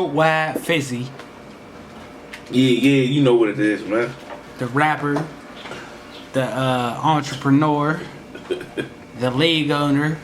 worldwide Fizzy. Yeah, you know what it is, man. The rapper, the entrepreneur, the league owner,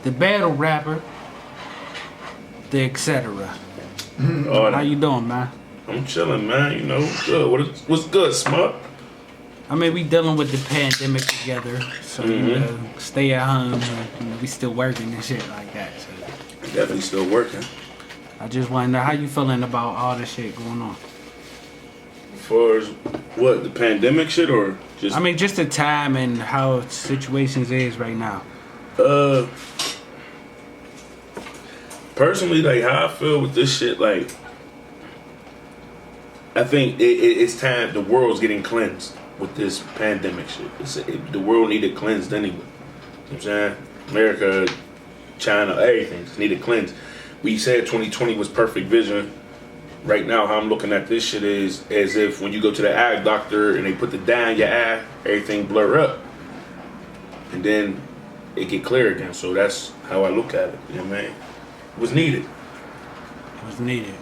the battle rapper, the etc. How you doing, man? I'm chilling, man. You know, good. What's good, Smug? I mean, we dealing with the pandemic together, so you know, stay at home. We still working and shit like that. So Definitely still working. I just want to know how you feeling about all this shit going on. As far as what, the pandemic shit, or just? I mean, just the time and how situations is right now. Personally, like how I feel with this shit, like I think it's time. The world's getting cleansed with this pandemic shit. The world needed cleansed anyway. You know what I'm saying? America, China, everything just needed cleansed. We said 2020 was perfect vision. Right now, how I'm looking at this shit is as if when you go to the eye doctor and they put the dye in your eye, everything blur up. And then it get clear again. So that's how I look at it. You know what I mean? It was needed. It was needed.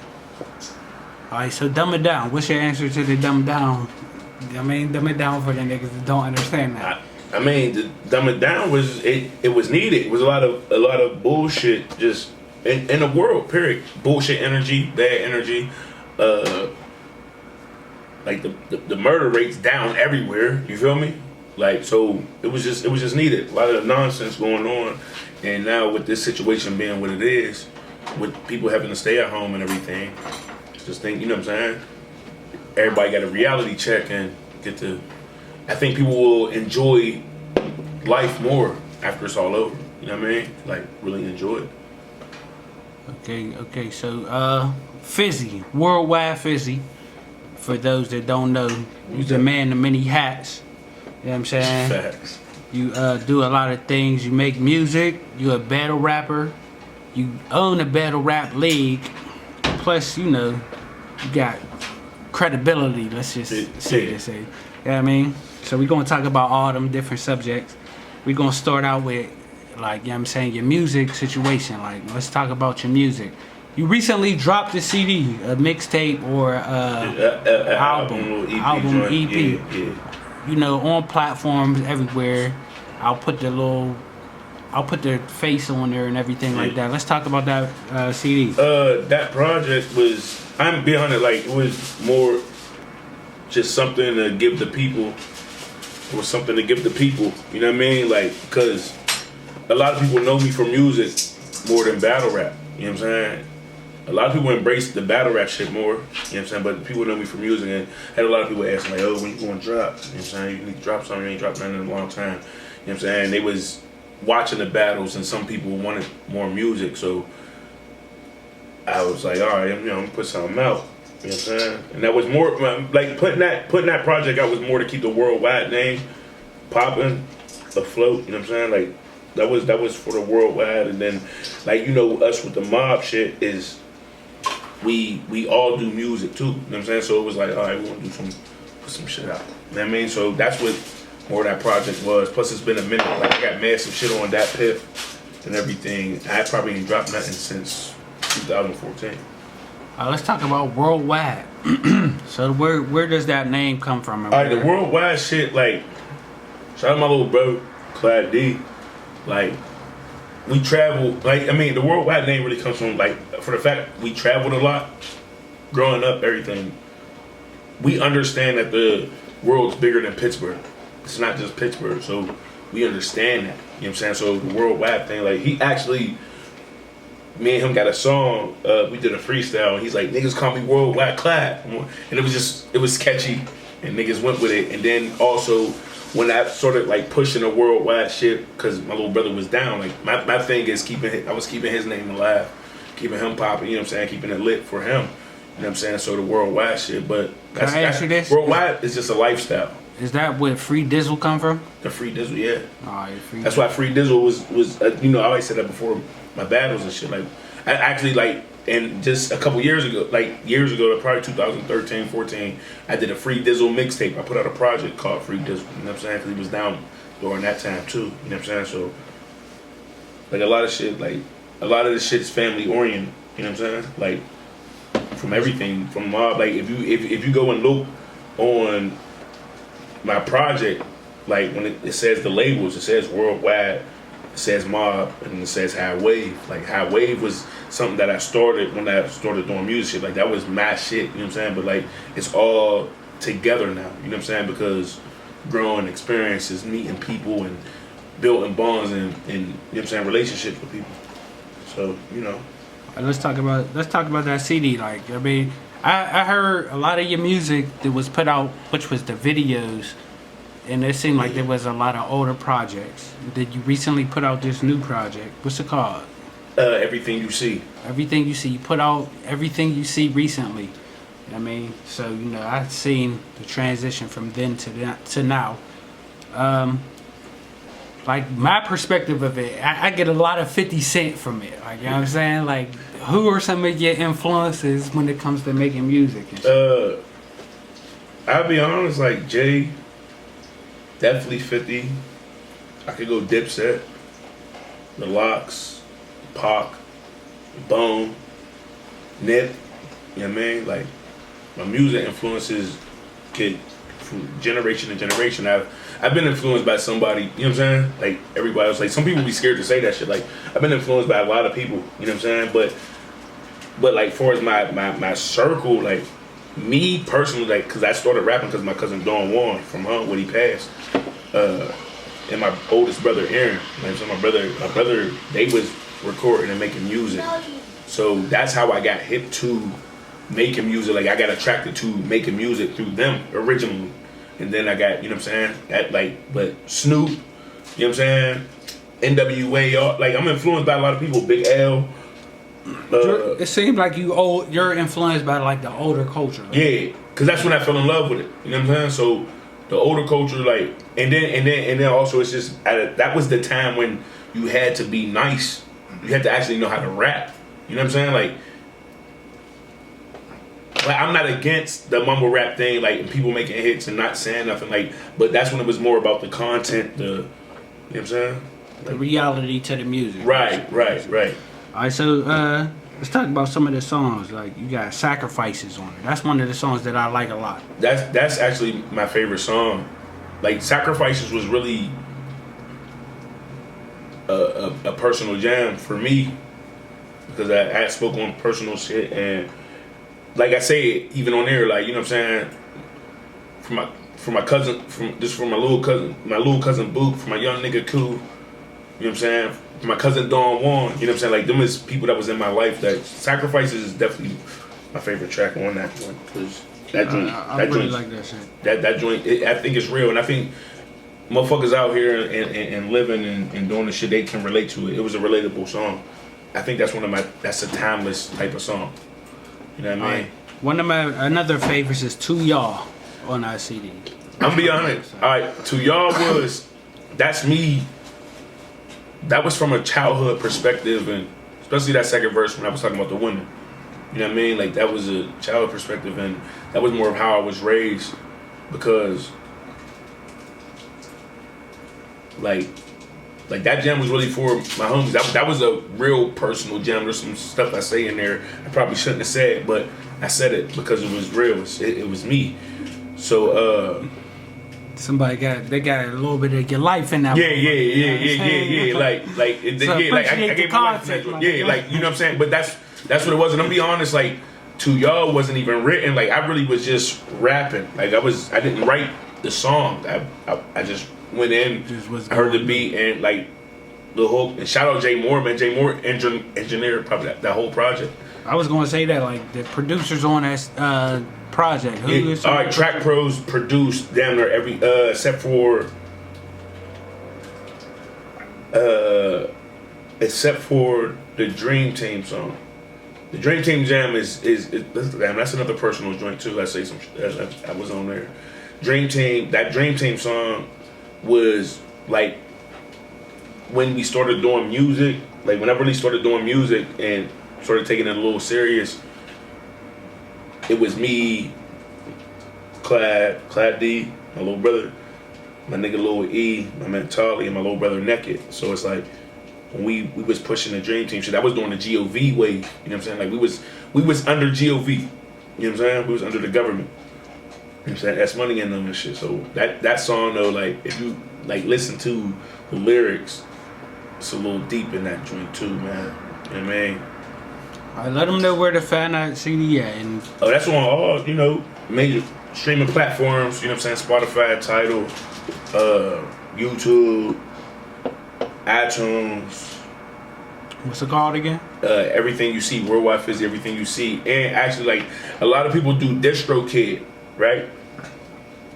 Alright, so dumb it down. What's your answer to the dumb down? I mean, dumb it down for the niggas that don't understand that. I mean, the dumb it down was it was needed. It was a lot of bullshit just in the world. Period. Bullshit energy, bad energy. Like the murder rates down everywhere. You feel me? Like, so it was just needed. A lot of nonsense going on, and now with this situation being what it is, with people having to stay at home and everything, just think, you know what I'm saying? Everybody got a reality check and get to. I think people will enjoy life more after it's all over. You know what I mean? Like, really enjoy it. Okay. So, Fizzy, worldwide Fizzy. For those that don't know, you're a man of many hats. You know what I'm saying? Facts. You do a lot of things. You make music. You're a battle rapper. You own a battle rap league. Plus, you know, you got credibility. Let's just say. You know what I mean? So we're going to talk about all them different subjects. We're going to start out with, like, you know what I'm saying, your music situation. Like, let's talk about your music. You recently dropped a CD, a mixtape, or album, EP. Yeah. You know, on platforms everywhere. I'll put the face on there and everything like that. Let's talk about that CD. That project was, I'm behind it, like, it was more just something to give the people. It was something to give the people, you know what I mean? Like, because a lot of people know me for music more than battle rap, you know what I'm saying? A lot of people embrace the battle rap shit more, you know what I'm saying? But people know me for music, and I had a lot of people asking, like, oh, when you going to drop? You know what I'm saying? You need to drop something, you ain't dropped nothing in a long time. You know what I'm saying? They was watching the battles, and some people wanted more music, so I was like, all right, I'm gonna put something out. You know what I'm saying? And that was more, like, putting that project out was more to keep the worldwide name popping, afloat, you know what I'm saying? Like, that was for the worldwide, and then, like, you know, us with the mob shit is, we all do music too, you know what I'm saying? So it was like, all right, we want to put some shit out. You know what I mean? So that's what more that project was. Plus, it's been a minute. Like, I got massive shit on that pip and everything. I probably ain't dropped nothing since 2014. Let's talk about worldwide. So where does that name come from? All right, the worldwide shit, like, shout out my little brother, Clyde D. Like, we travel, like, I mean, the worldwide name really comes from, like, for the fact we traveled a lot, growing up, everything. We understand that the world's bigger than Pittsburgh. It's not just Pittsburgh, so we understand that. You know what I'm saying? So the worldwide thing, like, he actually, me and him got a song, we did a freestyle, and he's like, niggas call me Worldwide Clyde. And it was catchy, and niggas went with it. And then also, when I started, like, pushing the worldwide shit, because my little brother was down, like, my thing is I was keeping his name alive, keeping him popping, you know what I'm saying, keeping it lit for him. You know what I'm saying? So the worldwide shit, but Can I ask you this? Worldwide is just a lifestyle. Is that where Free Dizzle come from? The Free Dizzle, yeah. Alright, That's why Free Dizzle was you know, I always said that before my battles and shit. Like, I actually, like, and just a couple years ago, probably 2013, 14, I did a Free Dizzle mixtape. I put out a project called Free Dizzle, you know what I'm saying? Because he was down during that time too, you know what I'm saying? So, like, a lot of this shit is family oriented, you know what I'm saying? Like, from everything, from mob. Like if you go and look on my project, like when it says the labels, it says worldwide, it says mob, and it says high wave. Like high wave was something that I started when I started doing music. Like that was my shit, you know what I'm saying? But like it's all together now, you know what I'm saying? Because growing experiences, meeting people, and building bonds, and you know what I'm saying, relationships with people. So you know. Let's talk about that CD. Like, I mean, I heard a lot of your music that was put out, which was the videos, and it seemed like there was a lot of older projects. Did you recently put out this new project? What's it called? Everything You See. Everything You See. You put out Everything You See recently. I mean, so you know, I've seen the transition from then to now. Like my perspective of it, I get a lot of 50 Cent from it. Like, you know what I'm saying? Like, who are some of your influences when it comes to making music? And shit? I'll be honest, like Jay, definitely 50. I could go Dipset, The Lox, Pac, Bone, Nip. You know what I mean? Like, my music influences could, from generation to generation. I've been influenced by somebody, you know what I'm saying? Like everybody else, like some people be scared to say that shit. Like I've been influenced by a lot of people, you know what I'm saying? But like for as my circle, like me personally, like because I started rapping because my cousin Don Juan from when he passed, and my oldest brother Aaron, like, so my brother, they was recording and making music. So that's how I got hip to making music. Like I got attracted to making music through them originally. And then I got, you know what I'm saying, that like, but Snoop, you know what I'm saying, NWA, like I'm influenced by a lot of people, Big L. It seems like you're influenced by like the older culture. Right? Yeah, because that's when I fell in love with it, you know what I'm saying? So the older culture, like, and then also it's just, that was the time when you had to be nice. You had to actually know how to rap, you know what I'm saying? Like I'm not against the mumble rap thing, like people making hits and not saying nothing, like, but that's when it was more about the content, you know what I'm saying? Like, the reality to the music. Right. All right, so let's talk about some of the songs. Like you got Sacrifices on it. That's one of the songs that I like a lot. That's actually my favorite song. Like Sacrifices was really a personal jam for me because I spoke on personal shit, and like I say, even on there, like, you know what I'm saying, for my cousin, from my little cousin Boot, for my young nigga Koo, you know what I'm saying, for my cousin Don Juan, you know what I'm saying, like them is people that was in my life. That Sacrifices is definitely my favorite track on that one, because that joint, I really like that shit. That joint, I think it's real, and I think motherfuckers out here and living and doing the shit, they can relate to it. It was a relatable song. I think that's a timeless type of song. You know what I mean? Right. One of my another favorites is To Y'all on our CD. I'm be honest. All right, To Y'all that's me. That was from a childhood perspective, and especially that second verse when I was talking about the women. You know what I mean? Like that was a childhood perspective, and that was more of how I was raised, because like that jam was really for my homies. That was a real personal jam. There's some stuff I say in there I probably shouldn't have said, but I said it because it was real. It was me. So somebody got a little bit of your life in that. Yeah. Like so I gave my life in that. Yeah, like you know what I'm saying. But that's what it was. And I'm gonna be honest, like To Y'all wasn't even written. Like I really was just rapping. Like I didn't write the song. I just went in, I heard the beat, and like the hook. And shout out Jay Moore, man. Jay Moore engineered probably that whole project. I was gonna say that, like the producers on that project. Who is all right, Track Pros produced damn near every except for the Dream Team song. The Dream Team jam is damn, that's another personal joint too. I say some I was on there. That Dream Team song was like when we started doing music, like when I really started doing music and started taking it a little serious. It was me, Clad D, my little brother, my nigga Lil E, my man Tali, and my little brother Naked. So it's like when we was pushing the Dream Team shit, I was doing the GOV wave, you know what I'm saying? Like we was under GOV. You know what I'm saying? We was under the government. You know what I'm saying? That's money in them and shit. So that song though, like if you like listen to the lyrics, it's a little deep in that joint too, man. You know what I mean? I let them know where to find that CD at. And that's on all, you know, major streaming platforms, you know what I'm saying? Spotify, Tidal, YouTube, iTunes. What's it called again? Everything You See, Worldwide Fizzy, Everything You See. And actually, like, a lot of people do DistroKid, right?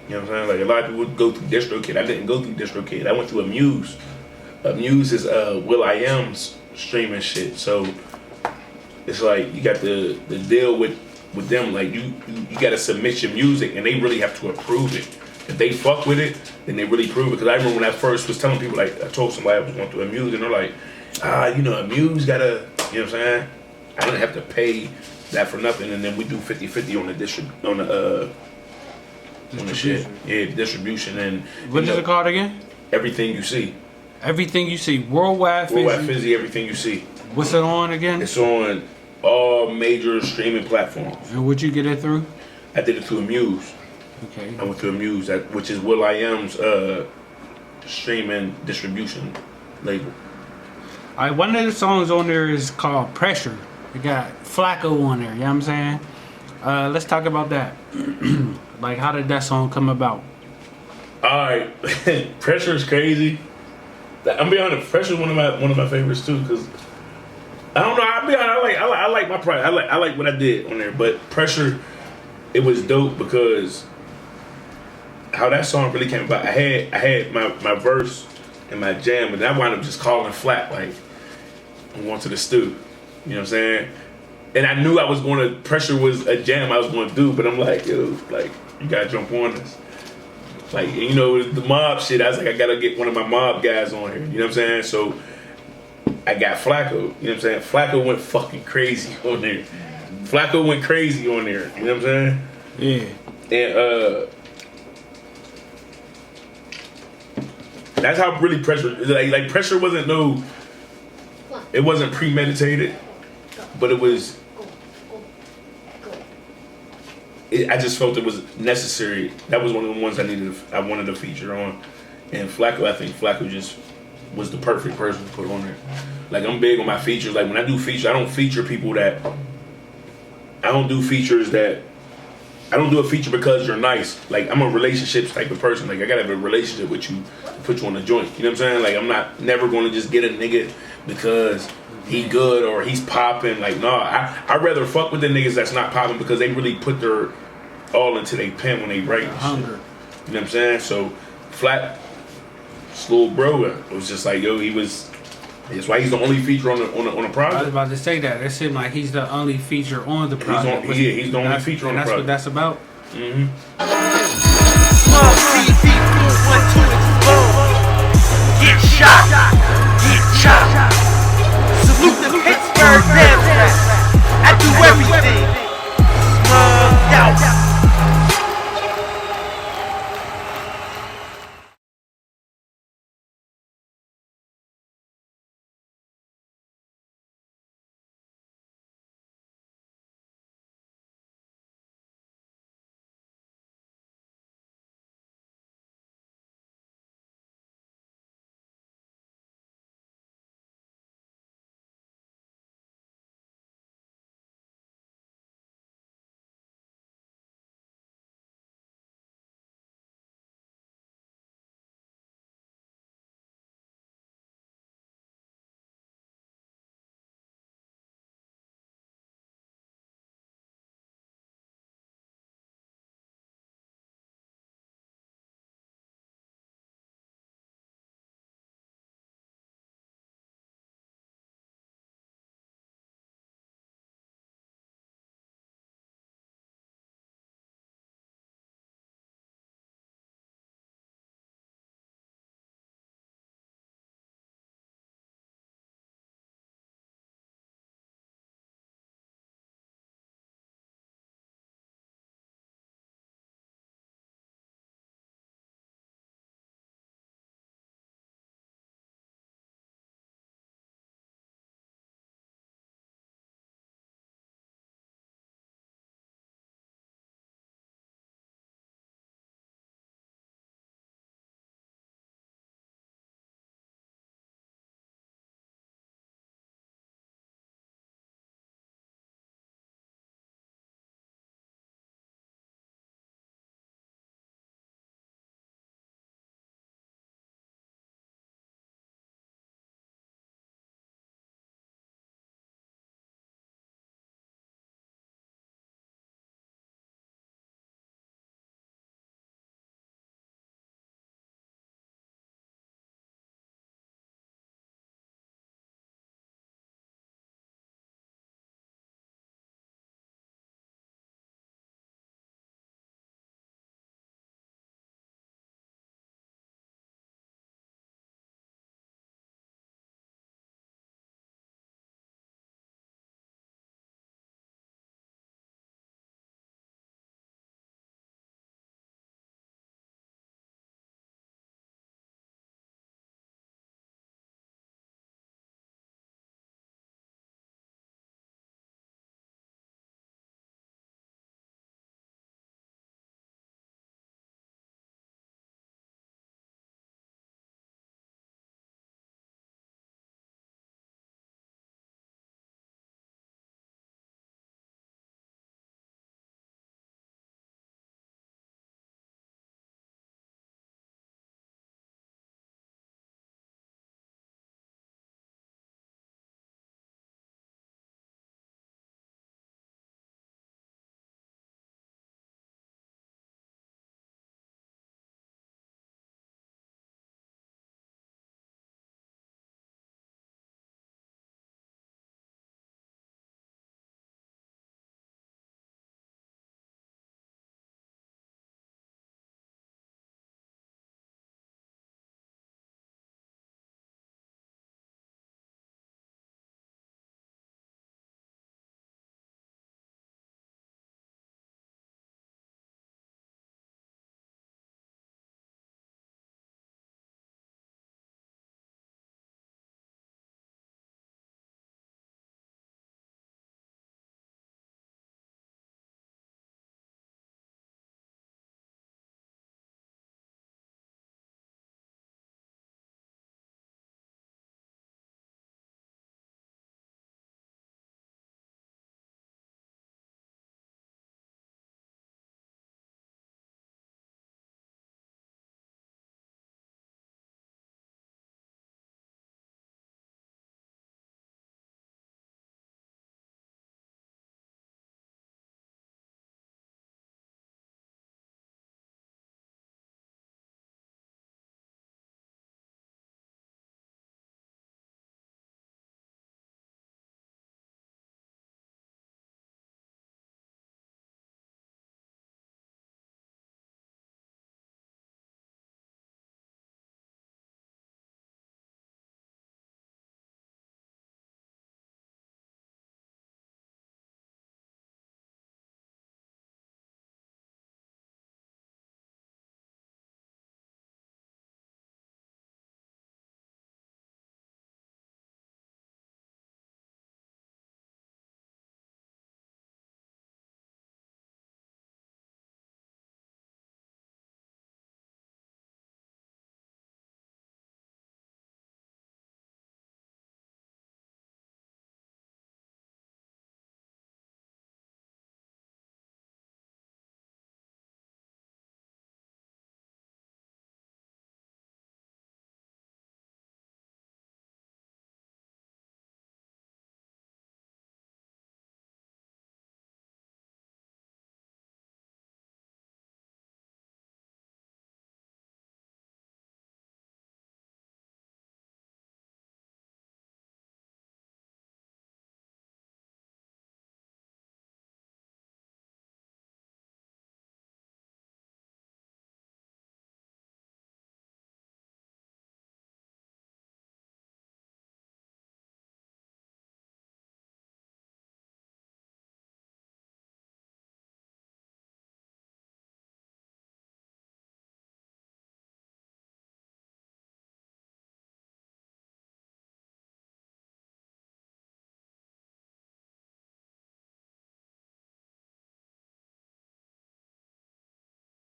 You know what I'm saying? Like, a lot of people go through DistroKid. I didn't go through DistroKid. I went through Amuse. Amuse is will.i.am's streaming shit. So, it's like, you got the deal with them. Like, you got to submit your music, and they really have to approve it. If they fuck with it, then they really prove it. Because I remember when I first was telling people, like, I told somebody I was going through Amuse, and they're like, you know, Amuse gotta, you know what I'm saying? I don't have to pay that for nothing, and then we do 50-50 on the shit. Yeah, distribution and what is it called again? Everything You See. Everything You See. Worldwide Fizzy. Worldwide Fizzy, Everything You See. What's it on again? It's on all major streaming platforms. And would you get it through? I did it through Amuse. Okay. I went through Amuse, which is will.i.am's streaming distribution label. One of the songs on there is called Pressure. It got Flacco on there, you know what I'm saying? Let's talk about that. Like, how did that song come about? Alright, Pressure is crazy. I'm be honest, Pressure is one of my favorites too, because I don't know, I'll be honest, I like my pride. I like what I did on there, but Pressure, it was dope because how that song really came about. I had my verse and my jam, and I wound up just calling flat, like, I'm going to the stew. You know what I'm saying? And I knew I was going to, Pressure was a jam I was going to do, but I'm like, yo, like, you got to jump on this. Like, you know, the mob shit, I was like, I got to get one of my mob guys on here. You know what I'm saying? So I got Flacco. You know what I'm saying? Flacco went fucking crazy on there. Flacco went crazy on there. You know what I'm saying? Yeah. And, that's how really Pressure, like Pressure wasn't it wasn't premeditated, but it was, I just felt it was necessary. That was one of the ones I wanted to feature on. And Flacco, I think Flacco just was the perfect person to put on there. Like, I'm big on my features. Like, when I do features, I don't feature people that, I don't do features that, I don't do a feature because you're nice. Like, I'm a relationships type of person. Like, I gotta have a relationship with you to put you on the joint. You know what I'm saying? Like, I'm never gonna just get a nigga because he good or he's popping. Like, no, I'd rather fuck with the niggas that's not popping because they really put their all into their pen when they write. Hunger. You know what I'm saying? So, Flat, little bro, it was just like, yo, that's why he's the only feature on the project. I was about to say that. It seemed like he's the only feature on the project. He's the only feature on the project. That's what that's about. Mm-hmm. SmugTV, 1, 2,